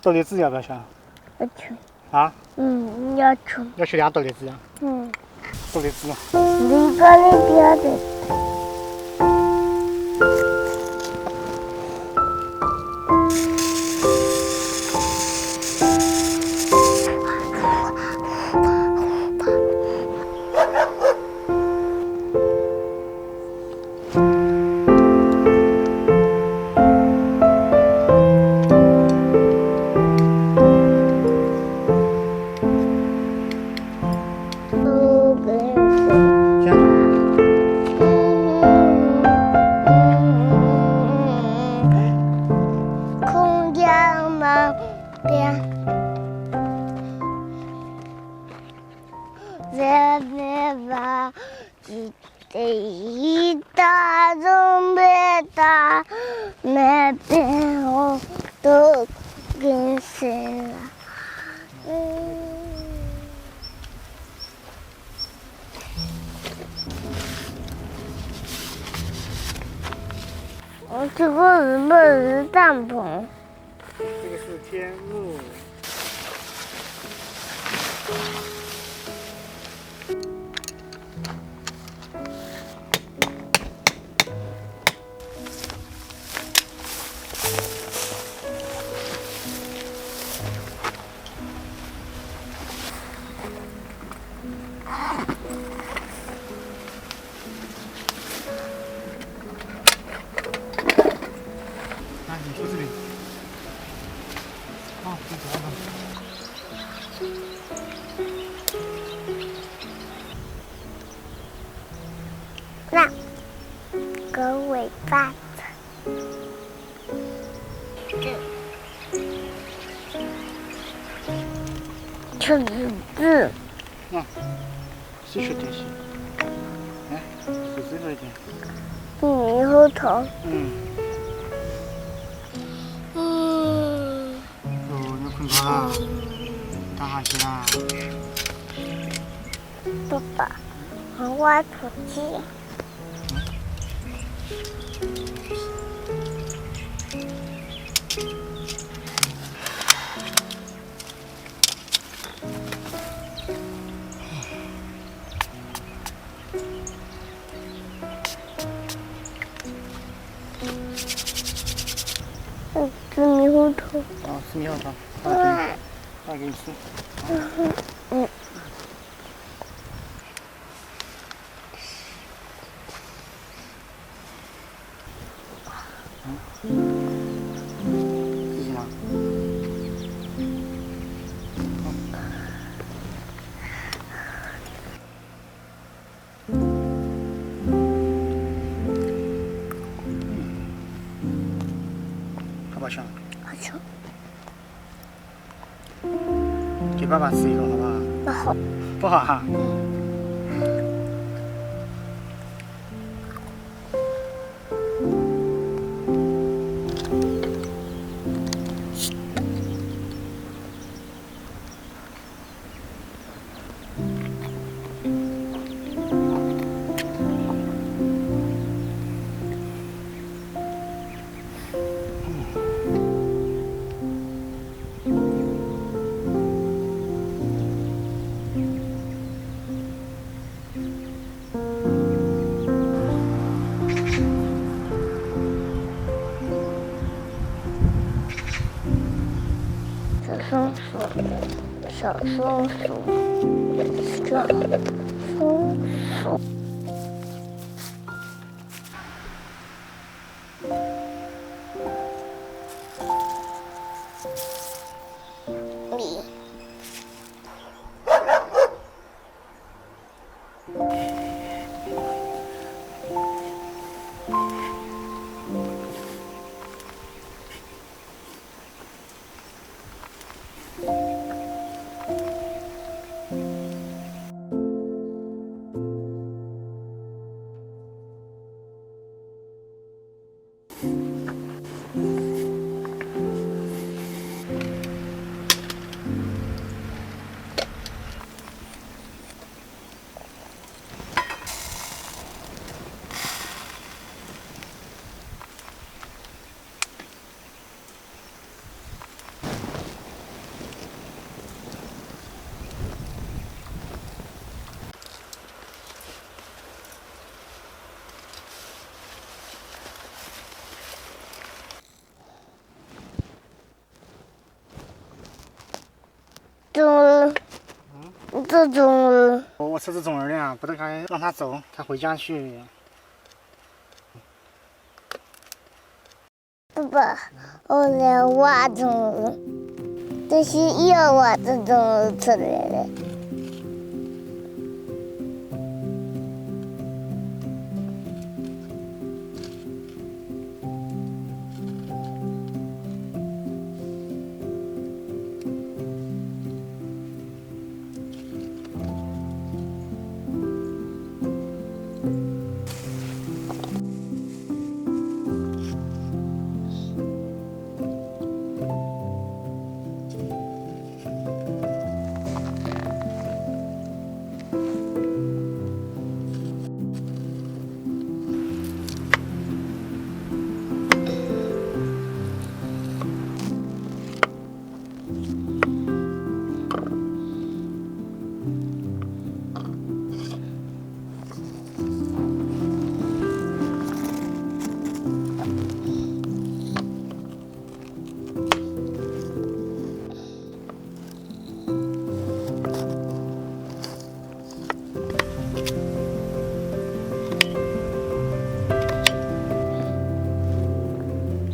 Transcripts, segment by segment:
豆梨子要不要下？要吃。啊？要吃。要吃2豆梨子呀？豆梨子。你把那边的。空家门边，在那把一大中别大，那边我都跟谁了？这个是不是帐篷？这个是天幕。你说这里。啊，这多了。那个尾巴这是字。是学点心。哎，是最后一点。猕猴桃。有困着了，打下去啦。爸爸，我挖土机。吃猕猴桃。吃猕猴桃。拿给你吃。自己拿。好不好吃？好吃。给爸爸吃一个好不好？不好。不好哈。小松鼠，小松鼠。你。这种人。我车子中二了，不得该让他走，他回家去。爸爸，我来挖种人，这是要挖这种人出来的。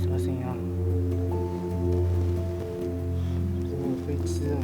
什么声音啊？怎么有飞机啊？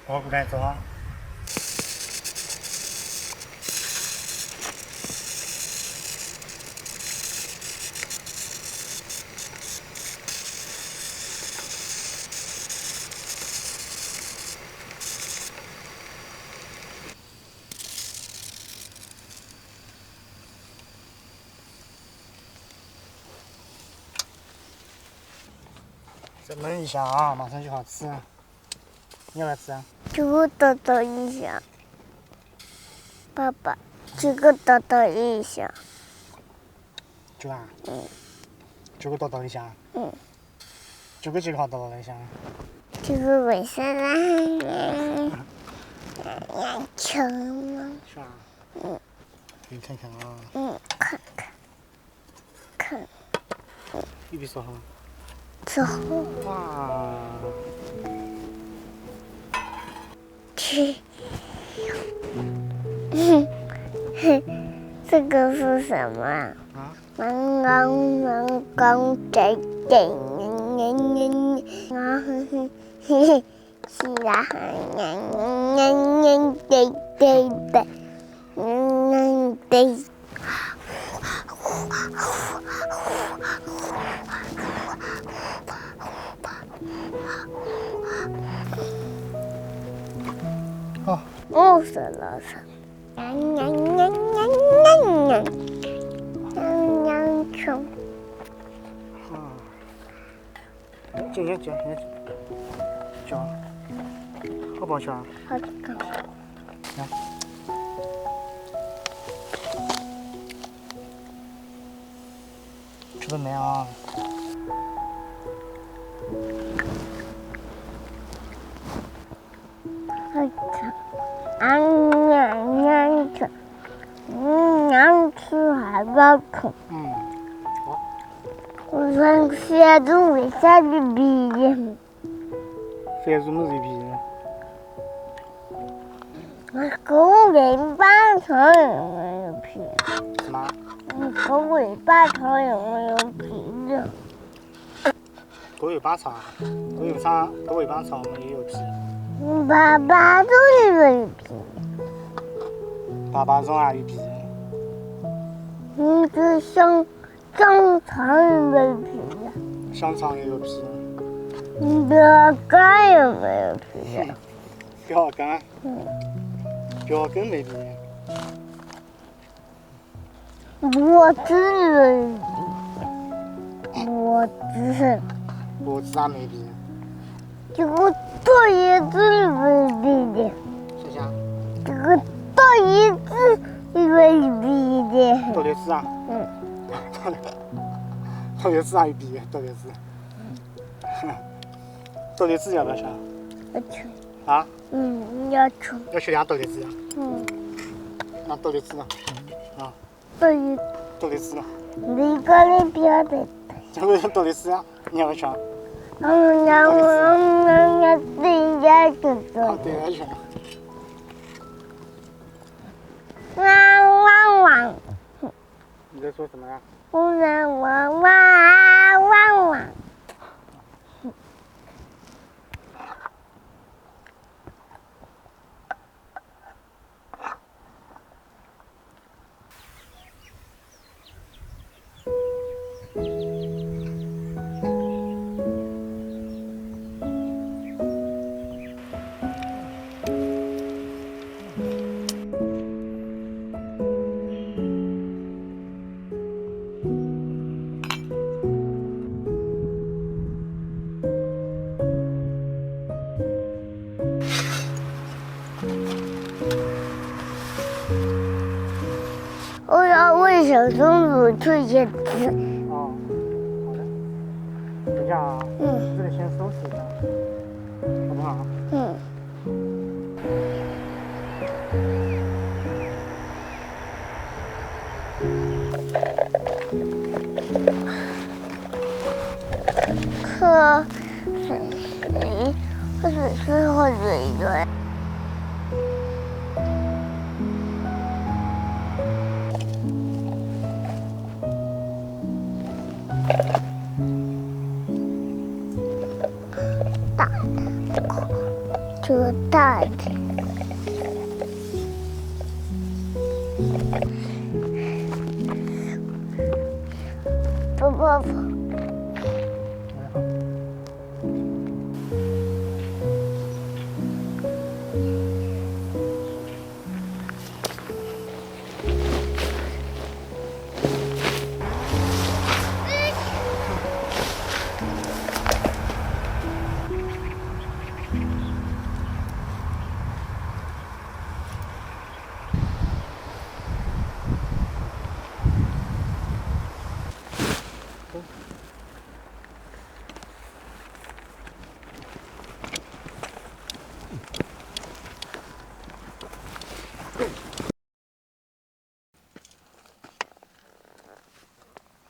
我不该走啊。再焖一下啊，马上就好吃。你要不要吃啊？这个倒倒一下，爸爸，这个倒倒一下。这个啊？这个倒倒一下。这个好倒倒一下。这个为啥呢？要吃吗？是啊。给你看看啊。看看，看，一比说哈。走。哇。去。这个是什么？刚刚在等是啊，好。哦，是了是。穷。进，叫，好不好吃啊？好吃。来，吃得没啊？好吃。吃还要吃。好。我想写住为啥子皮？写住么子皮？狗尾巴上有没有皮？什么？狗尾巴上有没有皮的？狗尾巴草，狗尾巴草我们也有皮。爸爸都有皮。爸爸上也有皮。这香肠也没皮，香肠也有皮，标杆也没有皮。标杆，标杆没皮，脖子没皮，脖子也没皮，这个大叶子没皮的，谢谢。这个大叶子没皮的。豆粒子啊，豆粒子也有皮，豆粒子，豆粒子要不要吃？要吃，啊？要吃，要吃2豆粒子呀？那豆粒子呢？啊，大叶豆粒子呢？你个你不要的。这个是豆粒子呀，你要不要吃？我自己家吃啊，的。对，要吃。汪汪汪，你在说什么呀？汪汪汪汪。我要为小松鼠做些字。哦，好的。等一下啊，这个先收拾一下，好不好？喝水。大的，这个大的。不。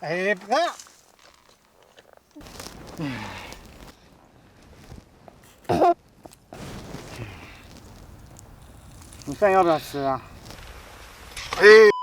哎，不干。你饭要不要吃啊？哎。